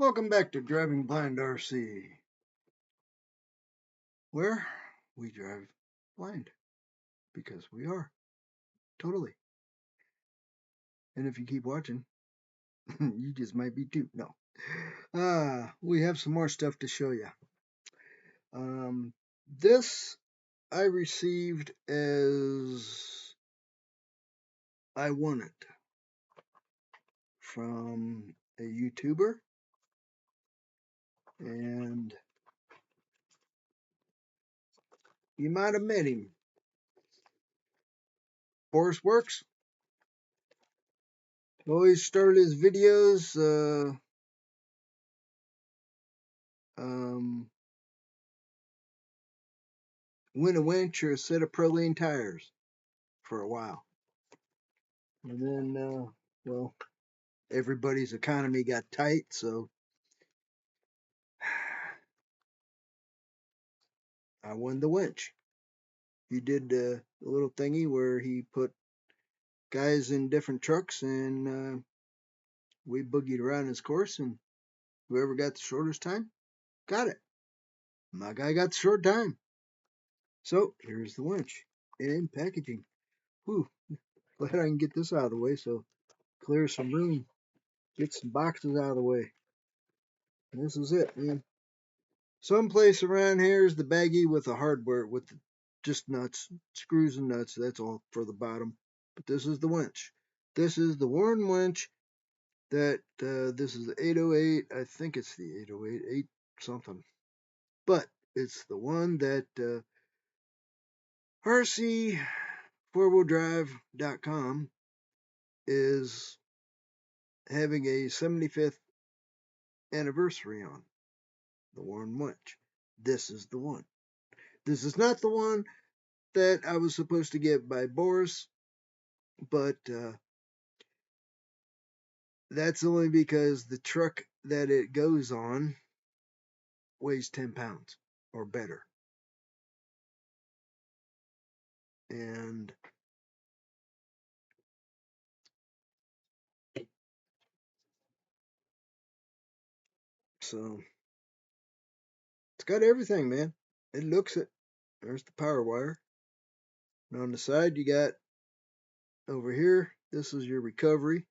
Welcome back to Driving Blind RC, where we drive blind because we are totally. And if you keep watching, you just might be too. No. We have some more stuff to show you. This I received as I won it from a YouTuber, and you might have met him. Forrest Works. Always started his videos. Win a winch or a set of Proline tires for a while. And then, well, everybody's economy got tight, so I won the winch. He did a little thingy where he put guys in different trucks, and we boogied around his course, and whoever got the shortest time got it. My guy got the short time. So here's the winch in packaging. Whew, glad I can get this out of the way, so clear some room, get some boxes out of the way. And this is it, man. Someplace around here is the baggie with the hardware, with just nuts, screws and nuts. That's all for the bottom. But this is the winch. This is the Warren winch. This is the 808. I think it's the 808, 8 something. But it's the one that RC4wheeldrive.com is having a 75th anniversary on. The Warren winch. This is the one. This is not the one that I was supposed to get by Boris, but that's only because the truck that it goes on weighs 10 pounds or better. And so it's got everything, man. It looks it. There's the power wire. And on the side, you got over here, this is your recovery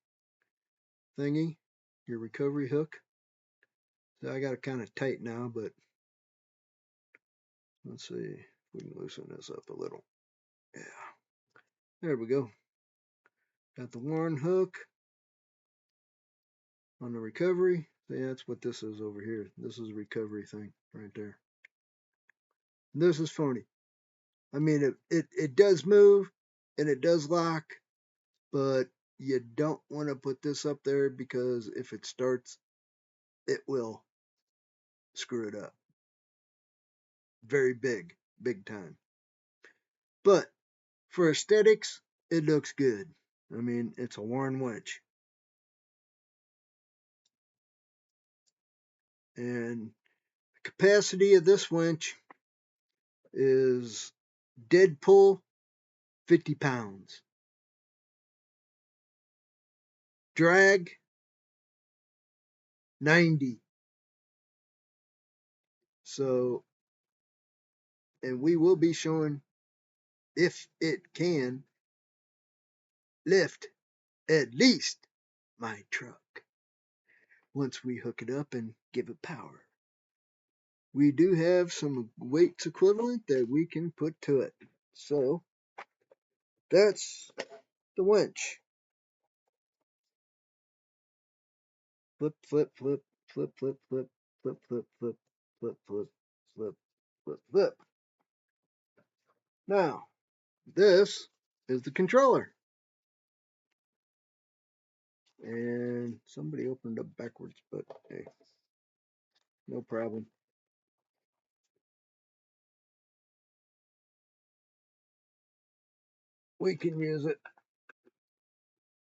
thingy, your recovery hook. So I got it kind of tight now, but let's see if we can loosen this up a little. Yeah, there we go. Got the Warren hook on the recovery. See, that's what this is over here. This is a recovery thing right there. This is phony. I mean, it does move and it does lock, but you don't want to put this up there because if it starts, it will screw it up. Very big time. But for aesthetics, it looks good. I mean, it's a Warren winch. And the capacity of this winch is dead pull 50 pounds. Drag 90. So, and we will be showing if it can lift at least my truck once we hook it up and give it power. We do have some weights equivalent that we can put to it. So that's the winch. Flip, flip, flip, flip, flip, flip, flip, flip, flip, flip, flip, flip, flip, flip. Now, this is the controller. And somebody opened up backwards, but hey, no problem. We can use it.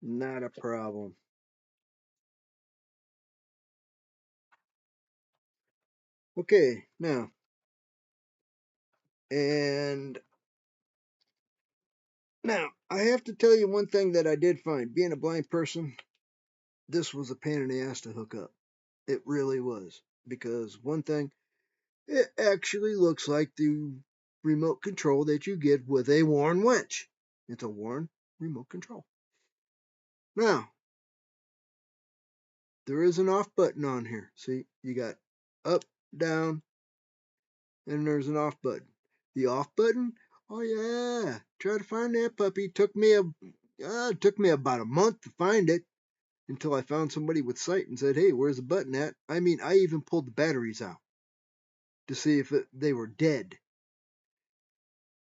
Not a problem. Okay, now, and now I have to tell you one thing that I did find. Being a blind person, this was a pain in the ass to hook up. It really was. Because one thing, it actually looks like the remote control that you get with a Warren winch. It's a Warren remote control. Now, there is an off button on here. See, you got up, down, and there's an off button. The off button, oh yeah, try to find that puppy. Took me about a month to find it until I found somebody with sight and said, "Hey, where's the button at?" I mean, I even pulled the batteries out to see if they were dead,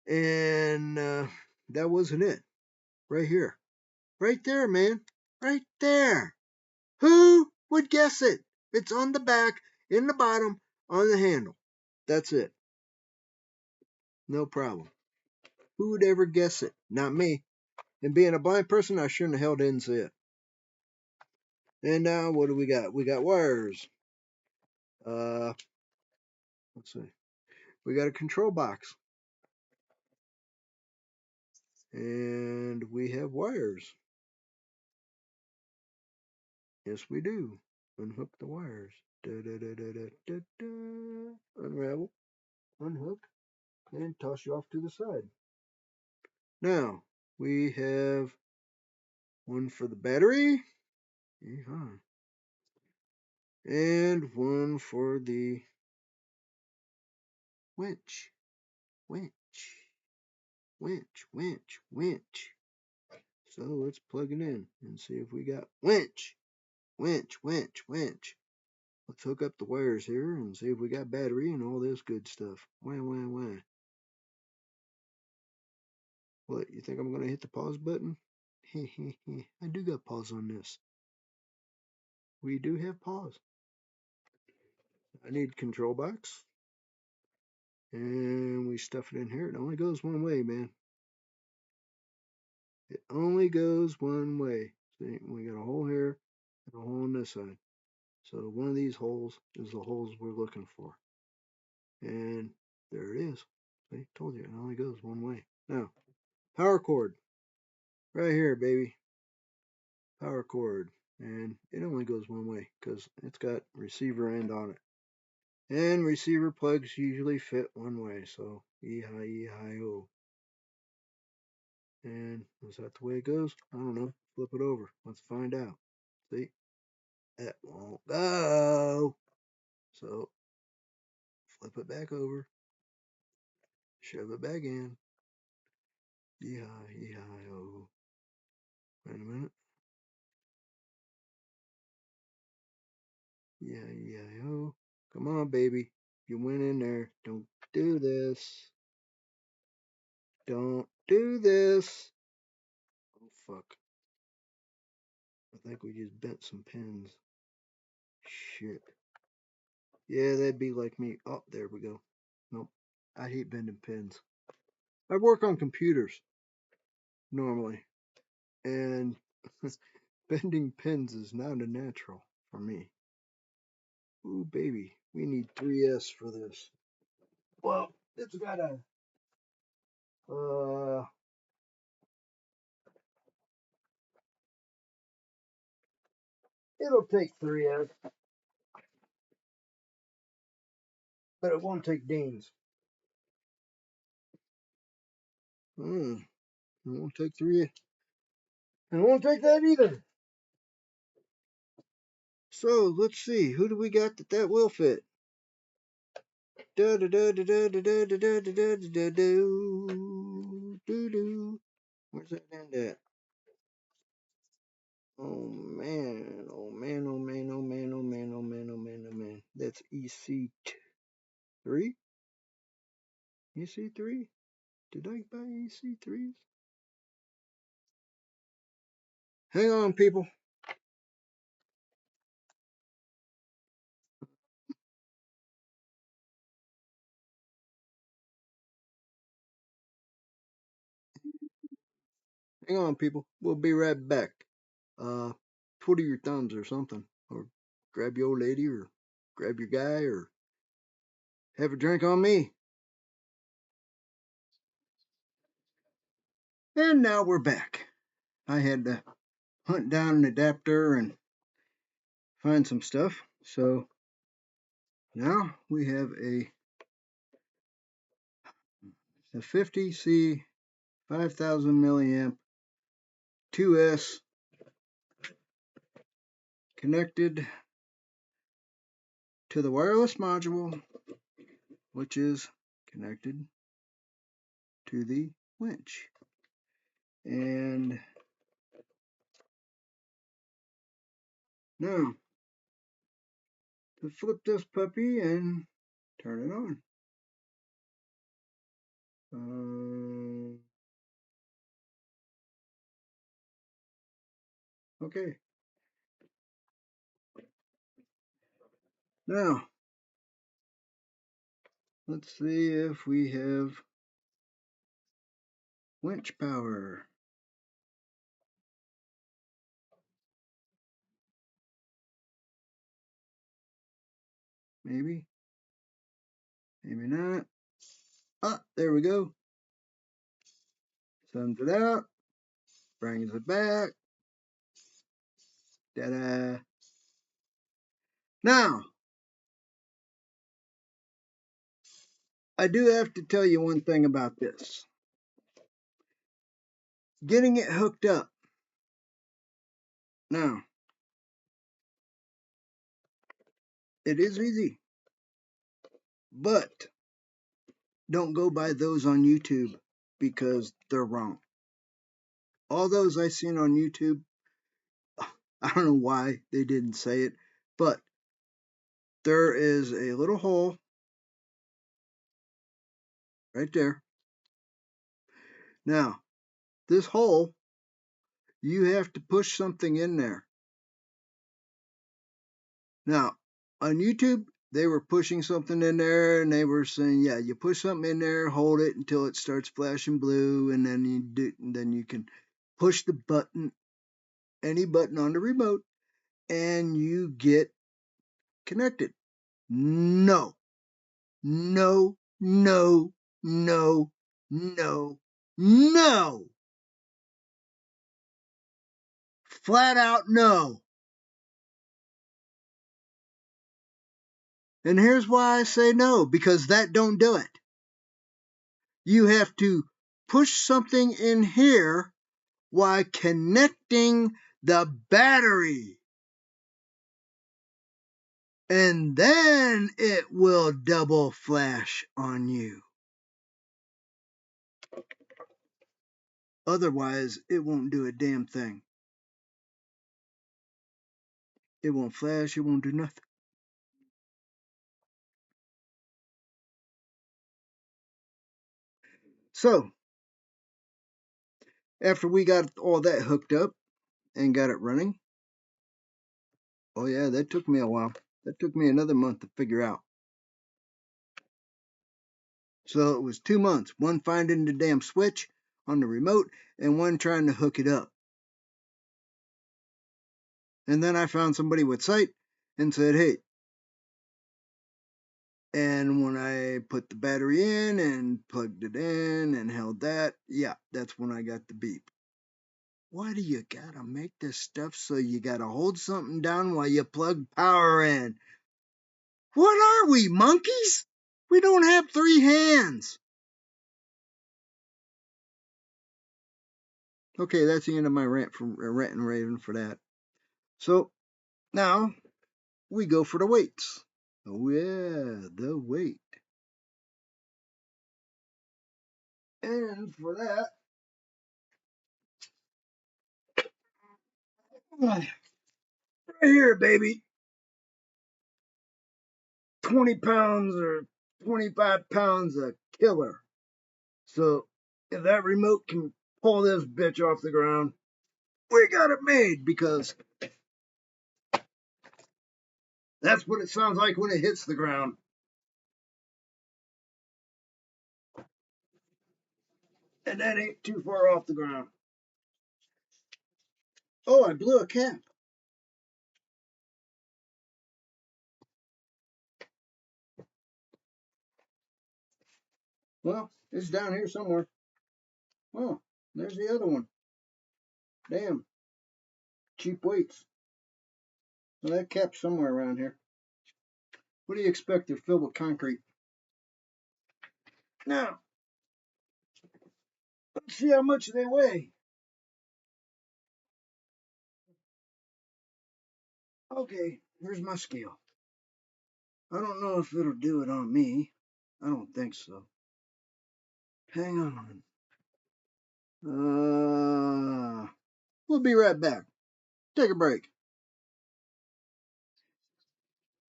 and that wasn't it. Right here, right there, man, right there. Who would guess it? It's on the back, in the bottom, on the handle. That's it. No problem. Who would ever guess it? Not me. And being a blind person, I sure in the hell didn't see it. And now what do we got? We got wires. Uh, let's see. We got a control box. And we have wires. Yes, we do. Unhook the wires. Da, da, da, da, da, da, da. Unravel, unhook, and toss you off to the side. Now, we have one for the battery. Yeehaw. And one for the winch. Winch. Winch, winch, winch. So let's plug it in and see if we got winch. Winch, winch, winch. Let's hook up the wires here and see if we got battery and all this good stuff. Wah, wah, wah. What, you think I'm going to hit the pause button? I do got pause on this. We do have pause. I need control box. And we stuff it in here. It only goes one way, man. It only goes one way. See, we got a hole here and a hole on this side. So one of these holes is the holes we're looking for. And there it is. See, told you, it only goes one way. Now, power cord. Right here, baby. Power cord. And it only goes one way because it's got receiver end on it. And receiver plugs usually fit one way. So, E-hi-E-hi-o. And is that the way it goes? I don't know. Flip it over. Let's find out. See? That won't go. So, flip it back over. Shove it back in. E-hi-E-hi-o. Wait a minute. E-hi-E-hi-o. Come on, baby. You went in there. Don't do this. Don't do this. Oh, fuck. I think we just bent some pins. Shit. Yeah, that'd be like me. Oh, there we go. Nope. I hate bending pins. I work on computers normally, and bending pins is not a natural for me. Ooh, baby. We need 3S for this. Well, it's got a, it'll take 3S, but it won't take Dean's. It won't take 3S. And it won't take that either. So, let's see. Who do we got that will fit? Da da da da da da da da da da da da do do do. Where's that end at? Oh man, oh man, oh man, oh man, oh man, oh man, oh man, oh man. That's EC3? EC3? Did I buy EC3s? Hang on, people. Hang on, people. We'll be right back. Uh, twiddle your thumbs or something. Or grab your old lady or grab your guy or have a drink on me. And now we're back. I had to hunt down an adapter and find some stuff. So now we have a 50C 5000 milliamp 2S connected to the wireless module, which is connected to the winch. And now to flip this puppy and turn it on. Okay. Now let's see if we have winch power. Maybe, maybe not. Ah, there we go. Sends it out, brings it back. Ta-da. Now, I do have to tell you one thing about this. Getting it hooked up. Now, it is easy, but don't go buy those on YouTube because they're wrong. All those I seen on YouTube, I don't know why they didn't say it, but there is a little hole right there. Now, this hole, you have to push something in there. Now, on YouTube, they were pushing something in there and they were saying, yeah, you push something in there, hold it until it starts flashing blue, and then you can push the button, any button on the remote, and you get connected. No, no, no, no, no, no. Flat out no. And here's why I say no, because that don't do it. You have to push something in here while connecting the battery. And then it will double flash on you. Otherwise, it won't do a damn thing. It won't flash, it won't do nothing. So, after we got all that hooked up and got it running, oh yeah, that took me a while. That took me another month to figure out. So it was 2 months, one finding the damn switch on the remote and one trying to hook it up. And then I found somebody with sight and said, hey. And when I put the battery in and plugged it in and held that, yeah, that's when I got the beep. Why do you gotta make this stuff so you gotta hold something down while you plug power in? What are we, monkeys? We don't have 3 hands. Okay, that's the end of my rant and raving for that. So now we go for the weights. Oh yeah, the weight. And for that, right here, baby, 20 pounds or 25 pounds of killer. So if that remote can pull this bitch off the ground, we got it made, because that's what it sounds like when it hits the ground. And that ain't too far off the ground. Oh, I blew a cap. Well, it's down here somewhere. Oh, there's the other one. Damn. Cheap weights. Well, that cap's somewhere around here. What do you expect? They're filled with concrete. Now, let's see how much they weigh. Okay, here's my scale. I don't know if it'll do it on me. I don't think so. Hang on. We'll be right back. Take a break.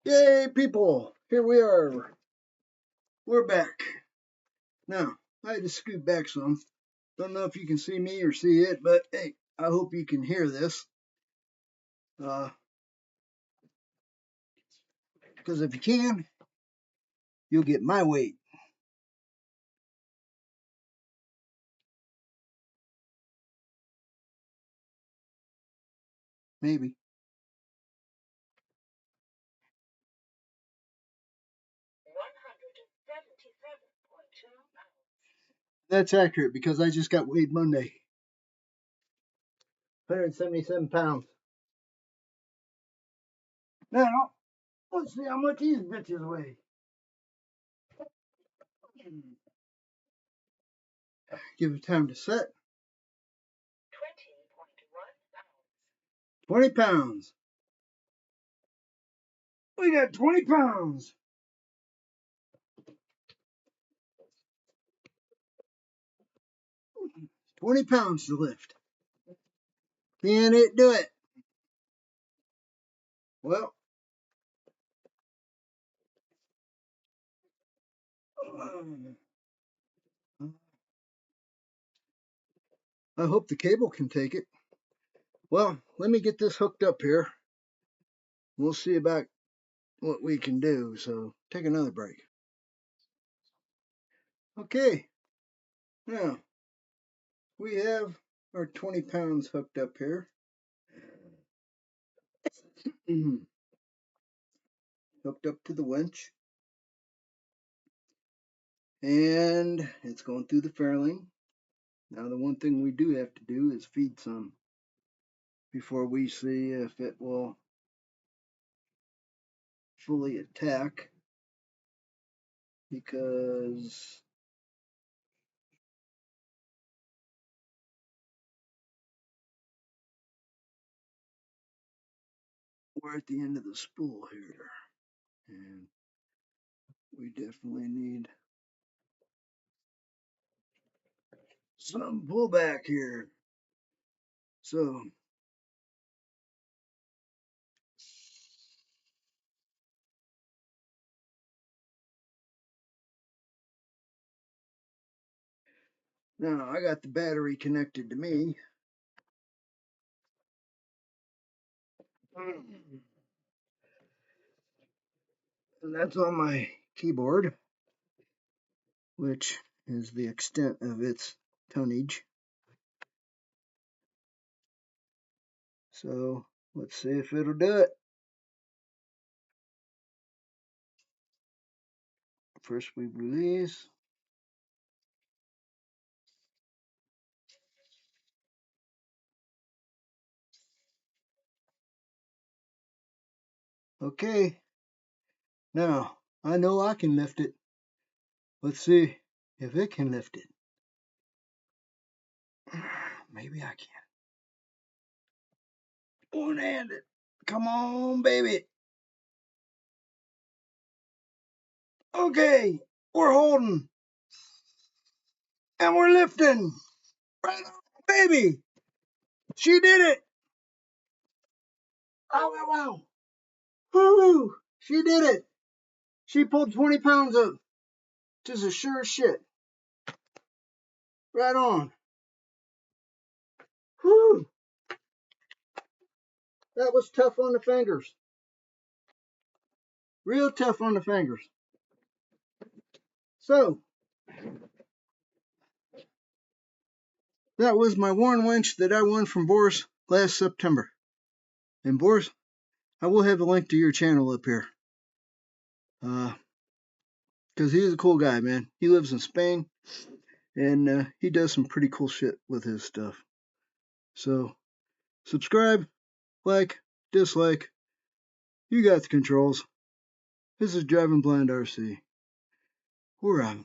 Yay, people! Here we are. We're back. Now, I had to scoot back some. Don't know if you can see me or see it, but hey, I hope you can hear this. Because if you can, you'll get my weight. Maybe. That's accurate because I just got weighed Monday. 177 pounds. Now, let's see how much these bitches weigh. Give it time to set. 20 pounds. We got 20 pounds. 20 pounds to lift. Can it do it? Well, I hope the cable can take it. Well, let me get this hooked up here. We'll see about what we can do. So take another break. Okay. Now, we have our 20 pounds hooked up here. Hooked up to the winch. And it's going through the furling. Now, the one thing we do have to do is feed some before we see if it will fully attack, because we're at the end of the spool here, and we definitely need some pullback here. So now I got the battery connected to me. And that's on my keyboard, which is the extent of its tonnage. So let's see if it'll do it. First we release. Okay. Now, I know I can lift it. Let's see if it can lift it. Maybe I can. One-handed. Come on, baby. Okay, we're holding. And we're lifting. Right on, baby. She did it. Ow, ow, ow. Woo! She did it. She pulled 20 pounds up. Just a sure shit. Right on. Whew. That was tough on the fingers. Real tough on the fingers. So, that was my worn winch that I won from Boris last September. And Boris, I will have a link to your channel up here. Because he's a cool guy, man. He lives in Spain, and he does some pretty cool shit with his stuff. So, subscribe, like, dislike. You got the controls. This is Driving Blind RC. We're out.